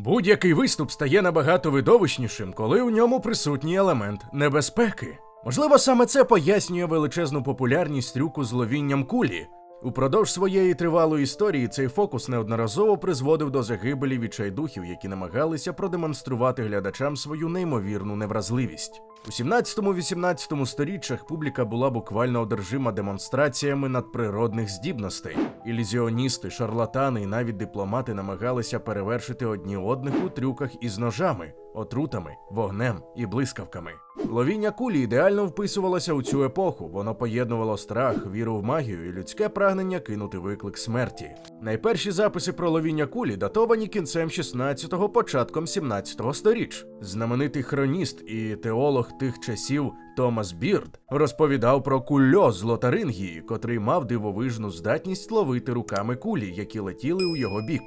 Будь-який виступ стає набагато видовищнішим, коли у ньому присутній елемент небезпеки. Можливо, саме це пояснює величезну популярність трюку з ловінням кулі. Упродовж своєї тривалої історії цей фокус неодноразово призводив до загибелі відчайдухів, які намагалися продемонструвати глядачам свою неймовірну невразливість. У 17-18 сторіччях публіка була буквально одержима демонстраціями надприродних здібностей. Ілюзіоністи, шарлатани і навіть дипломати намагалися перевершити одні одних у трюках із ножами, отрутами, вогнем і блискавками. Ловіння кулі ідеально вписувалося у цю епоху, воно поєднувало страх, віру в магію і людське прагнення кинути виклик смерті. Найперші записи про ловіння кулі датовані кінцем 16-го, початком 17-го сторіч. Знаменитий хроніст і теолог тих часів Томас Бірд розповідав про кульо з Лотарингії, котрий мав дивовижну здатність ловити руками кулі, які летіли у його бік.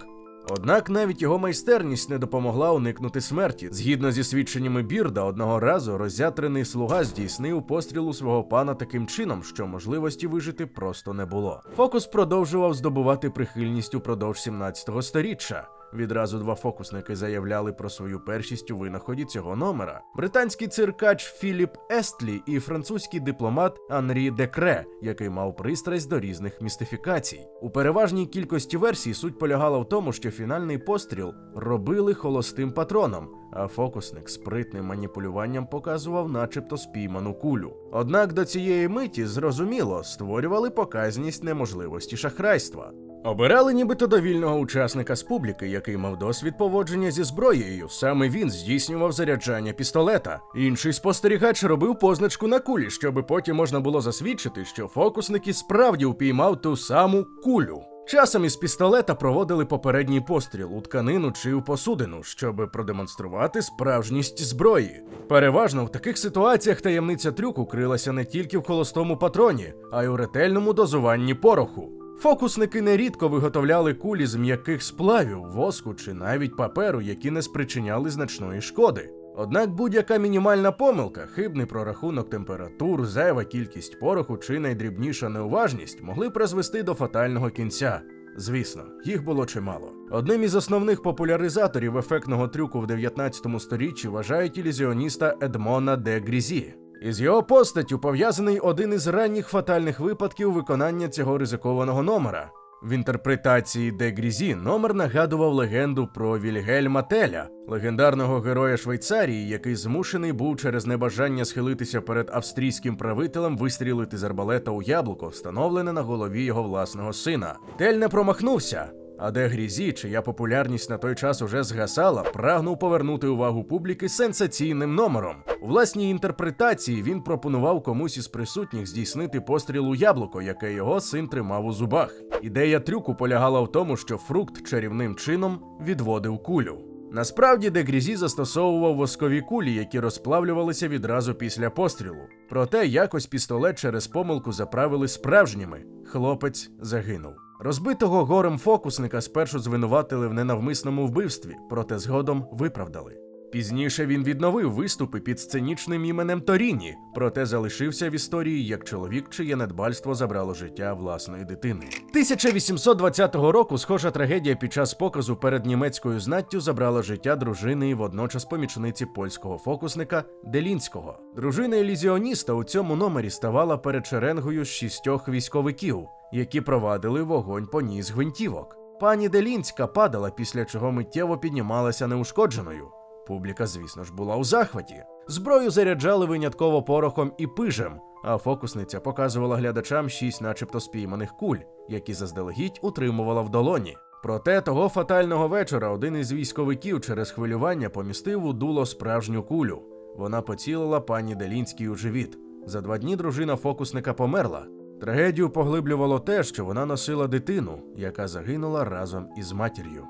Однак навіть його майстерність не допомогла уникнути смерті. Згідно зі свідченнями Бірда, одного разу роззятрений слуга здійснив постріл у свого пана таким чином, що можливості вижити просто не було. Фокус продовжував здобувати прихильність упродовж 17-го сторіччя. Відразу два фокусники заявляли про свою першість у винаході цього номера. Британський циркач Філіп Естлі і французький дипломат Анрі Декре, який мав пристрасть до різних містифікацій. У переважній кількості версій суть полягала в тому, що фінальний постріл робили холостим патроном, а фокусник спритним маніпулюванням показував начебто спійману кулю. Однак до цієї миті, зрозуміло, створювали показність неможливості шахрайства. Обирали нібито довільного учасника з публіки, який мав досвід поводження зі зброєю. Саме він здійснював заряджання пістолета. Інший спостерігач робив позначку на кулі, щоби потім можна було засвідчити, що фокусник і справді упіймав ту саму кулю. Часом із пістолета проводили попередній постріл у тканину чи у посудину, щоб продемонструвати справжність зброї. Переважно в таких ситуаціях таємниця трюку крилася не тільки в холостому патроні, а й у ретельному дозуванні пороху. Фокусники нерідко виготовляли кулі з м'яких сплавів, воску чи навіть паперу, які не спричиняли значної шкоди. Однак будь-яка мінімальна помилка, хибний прорахунок температур, зайва кількість пороху чи найдрібніша неуважність могли призвести до фатального кінця. Звісно, їх було чимало. Одним із основних популяризаторів ефектного трюку в 19 сторіччі вважають ілюзіоніста Едмона де Грізі. Із його постаттю пов'язаний один із ранніх фатальних випадків виконання цього ризикованого номера. В інтерпретації де Грізі номер нагадував легенду про Вільгельма Теля, легендарного героя Швейцарії, який змушений був через небажання схилитися перед австрійським правителем вистрілити з арбалета у яблуко, встановлене на голові його власного сина. Тель не промахнувся, а де Грізі, чия популярність на той час уже згасала, прагнув повернути увагу публіки сенсаційним номером. У власній інтерпретації він пропонував комусь із присутніх здійснити постріл у яблуко, яке його син тримав у зубах. Ідея трюку полягала в тому, що фрукт чарівним чином відводив кулю. Насправді, де Грізі застосовував воскові кулі, які розплавлювалися відразу після пострілу. Проте якось пістолет через помилку заправили справжніми. Хлопець загинув. Розбитого горем фокусника спершу звинуватили в ненавмисному вбивстві, проте згодом виправдали. Пізніше він відновив виступи під сценічним іменем Торіні, проте залишився в історії як чоловік, чиє недбальство забрало життя власної дитини. 1820 року схожа трагедія під час показу перед німецькою знаттю забрала життя дружини і водночас помічниці польського фокусника Делінського. Дружина ілюзіоніста у цьому номері ставала перед шеренгою з 6 військовиків, які провадили вогонь по ній з гвинтівок. Пані Делінська падала, після чого миттєво піднімалася неушкодженою. Публіка, звісно ж, була у захваті. Зброю заряджали винятково порохом і пижем, а фокусниця показувала глядачам 6 начебто спійманих куль, які заздалегідь утримувала в долоні. Проте того фатального вечора один із військовиків через хвилювання помістив у дуло справжню кулю. Вона поцілила пані Делінській у живіт. За 2 дні дружина фокусника померла. Трагедію поглиблювало те, що вона носила дитину, яка загинула разом із матір'ю.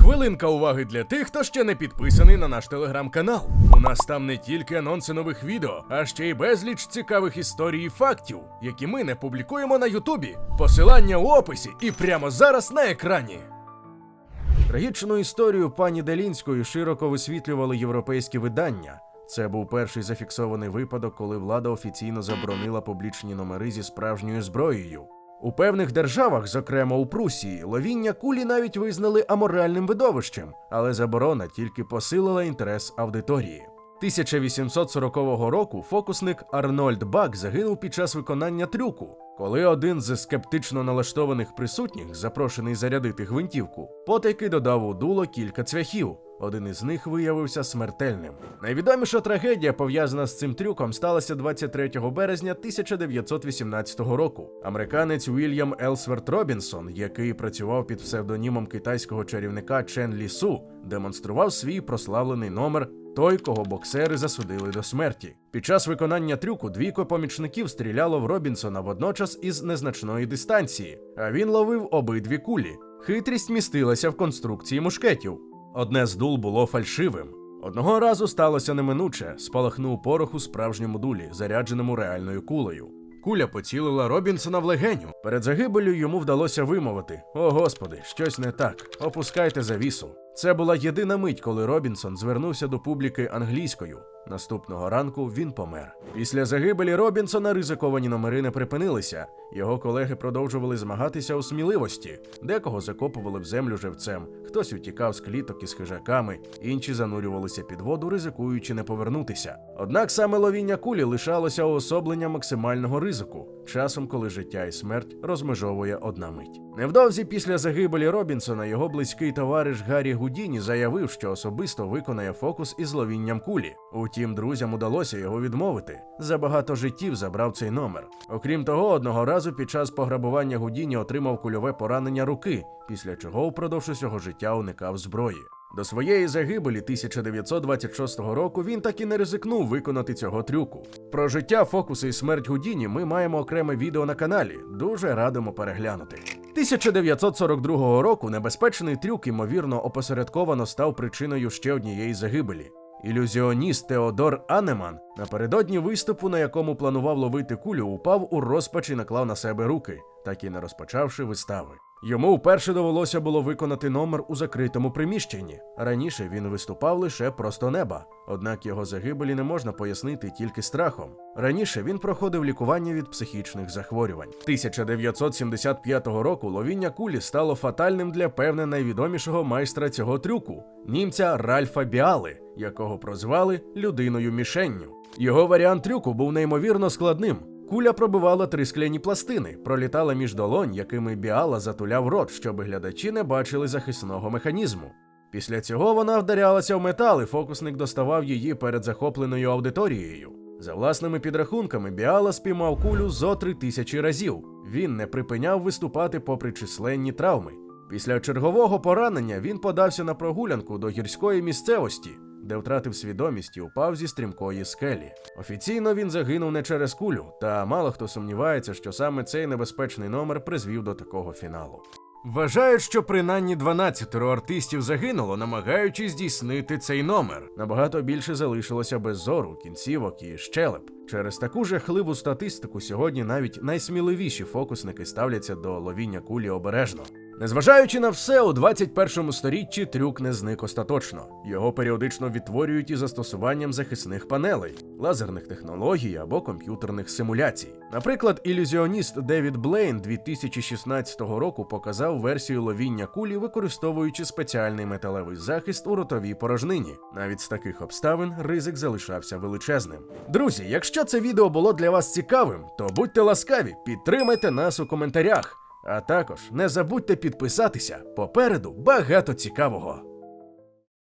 Хвилинка уваги для тих, хто ще не підписаний на наш телеграм-канал. У нас там не тільки анонси нових відео, а ще й безліч цікавих історій і фактів, які ми не публікуємо на Ютубі. Посилання у описі і прямо зараз на екрані. Трагічну історію пані Делінської широко висвітлювали європейські видання. Це був перший зафіксований випадок, коли влада офіційно заборонила публічні номери зі справжньою зброєю. У певних державах, зокрема у Прусії, ловіння кулі навіть визнали аморальним видовищем, але заборона тільки посилила інтерес аудиторії. 1840 року фокусник Арнольд Бак загинув під час виконання трюку, коли один з скептично налаштованих присутніх, запрошений зарядити гвинтівку, потайки додав у дуло кілька цвяхів. Один із них виявився смертельним. Найвідоміша трагедія, пов'язана з цим трюком, сталася 23 березня 1918 року. Американець Уільям Елсверт Робінсон, який працював під псевдонімом китайського чарівника Чен Лі Су, демонстрував свій прославлений номер «Той, кого боксери засудили до смерті». Під час виконання трюку двійко помічників стріляло в Робінсона водночас із незначної дистанції, а він ловив обидві кулі. Хитрість містилася в конструкції мушкетів. Одне з дул було фальшивим. Одного разу сталося неминуче, спалахнув порох у справжньому дулі, зарядженому реальною кулею. Куля поцілила Робінсона в легеню. Перед загибеллю йому вдалося вимовити: «О, Господи, щось не так, опускайте завісу». Це була єдина мить, коли Робінсон звернувся до публіки англійською. Наступного ранку він помер. Після загибелі Робінсона ризиковані номери не припинилися. Його колеги продовжували змагатися у сміливості. Декого закопували в землю живцем, хтось утікав з кліток із хижаками, інші занурювалися під воду, ризикуючи не повернутися. Однак саме ловіння кулі лишалося уособленням максимального ризику, часом, коли життя і смерть розмежовує одна мить. Невдовзі після загибелі Робінсона його близький товариш Гаррі Гудіні заявив, що особисто виконає фокус із ловінням кулі. Утім, друзям удалося його відмовити. Забагато життів забрав цей номер. Окрім того, одного разу під час пограбування Гудіні отримав кульове поранення руки, після чого упродовж усього життя уникав зброї. До своєї загибелі 1926 року він так і не ризикнув виконати цього трюку. Про життя, фокуси і смерть Гудіні ми маємо окреме відео на каналі, дуже радимо переглянути. 1942 року небезпечний трюк, ймовірно, опосередковано став причиною ще однієї загибелі. Ілюзіоніст Теодор Анеман напередодні виступу, на якому планував ловити кулю, упав у розпач і наклав на себе руки, так і не розпочавши вистави. Йому вперше довелося було виконати номер у закритому приміщенні. Раніше він виступав лише просто неба, однак його загибелі не можна пояснити тільки страхом. Раніше він проходив лікування від психічних захворювань. 1975 року ловіння кулі стало фатальним для, певне, найвідомішого майстра цього трюку – німця Ральфа Біали, якого прозвали «людиною-мішенню». Його варіант трюку був неймовірно складним. Куля пробивала 3 скляні пластини, пролітала між долонь, якими Біала затуляв рот, щоб глядачі не бачили захисного механізму. Після цього вона вдарялася в метал, і фокусник доставав її перед захопленою аудиторією. За власними підрахунками, Біала спіймав кулю зо 3000 разів. Він не припиняв виступати попри численні травми. Після чергового поранення він подався на прогулянку до гірської місцевості, де втратив свідомість і упав зі стрімкої скелі. Офіційно він загинув не через кулю, та мало хто сумнівається, що саме цей небезпечний номер призвів до такого фіналу. Вважають, що принаймні 12 артистів загинуло, намагаючись здійснити цей номер. Набагато більше залишилося без зору, кінцівок і щелеп. Через таку жахливу статистику сьогодні навіть найсміливіші фокусники ставляться до ловіння кулі обережно. Незважаючи на все, у 21 сторіччі трюк не зник остаточно. Його періодично відтворюють із застосуванням захисних панелей, лазерних технологій або комп'ютерних симуляцій. Наприклад, ілюзіоніст Девід Блейн 2016 року показав версію ловіння кулі, використовуючи спеціальний металевий захист у ротовій порожнині. Навіть з таких обставин ризик залишався величезним. Друзі, якщо це відео було для вас цікавим, то будьте ласкаві, підтримайте нас у коментарях. А також не забудьте підписатися, попереду багато цікавого.